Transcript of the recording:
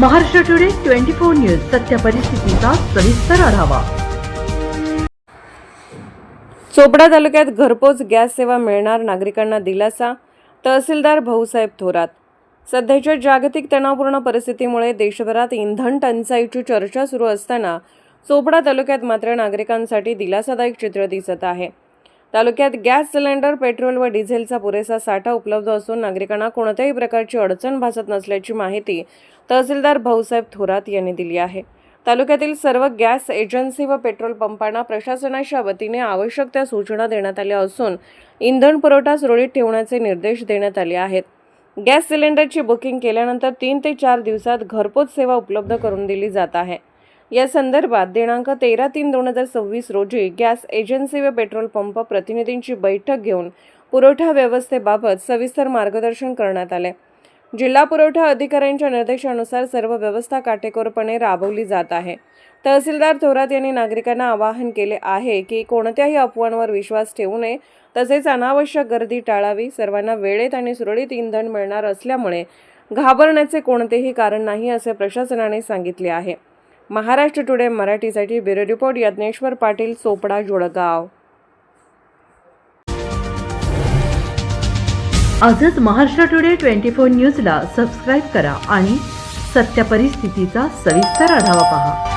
Maharashtra today 24 news सत्य परिस्थितीचा सविस्तर आढावा। चोपडा तालुक्यात घरपोच गॅस सेवा मिळणार, नागरिकांना दिलासा। तहसीलदार भाऊसाहेब थोरात। सध्याच्या जागतिक तणावपूर्ण परिस्थितीमुळे देशभरात इंधन टंचाईची चर्चा सुरू असताना चोपडा तालुक्यात मात्र नागरिकांसाठी दिलासादायक चित्र दिसत आहे। तालुक्यात गॅस सिलेंडर, पेट्रोल व डिझेलचा पुरेसा साठा उपलब्ध असून नागरिकांना कोणत्याही प्रकारची अडचण भासत नसल्याची माहिती तहसीलदार भाऊसाहेब थोरात यांनी दिली आहे। तालुक्यातील सर्व गॅस एजन्सी व पेट्रोल पंपांना प्रशासनाच्या वतीने आवश्यक त्या सूचना देण्यात आल्या असून इंधन पुरवठा सुरळीत ठेवण्याचे निर्देश देण्यात आले आहेत। गॅस सिलेंडरची बुकिंग केल्यानंतर 3 ते 4 दिवसात घरपोच सेवा उपलब्ध करून दिली जात आहे। या संदर्भात दिनांक 13/3/2026 रोजी गॅस एजन्सी व पेट्रोल पंप प्रतिनिधींची बैठक घेऊन पुरवठा व्यवस्थेबाबत सविस्तर मार्गदर्शन करण्यात आले। जिल्हा पुरवठा अधिकाऱ्यांच्या निर्देशानुसार सर्व व्यवस्था काटेकोरपणे राबवली जात आहे। तहसीलदार थोरात यांनी नागरिकांना आवाहन केले आहे की कोणत्याही अफवांवर विश्वास ठेवू नये, तसेच अनावश्यक गर्दी टाळावी। सर्वांना वेळेत आणि सुरळीत इंधन मिळणार असल्यामुळे घाबरण्याचे कोणतेही कारण नाही असे प्रशासनाने सांगितले आहे। महाराष्ट्र टुडे मराठीसाठी ब्युरो रिपोर्ट यज्ञेश्वर पाटील, चोपडा, जोडगाव। आजच महाराष्ट्र टुडे 24 न्यूजला सबस्क्राईब करा आणि सत्य परिस्थितीचा सविस्तर आढावा पहा।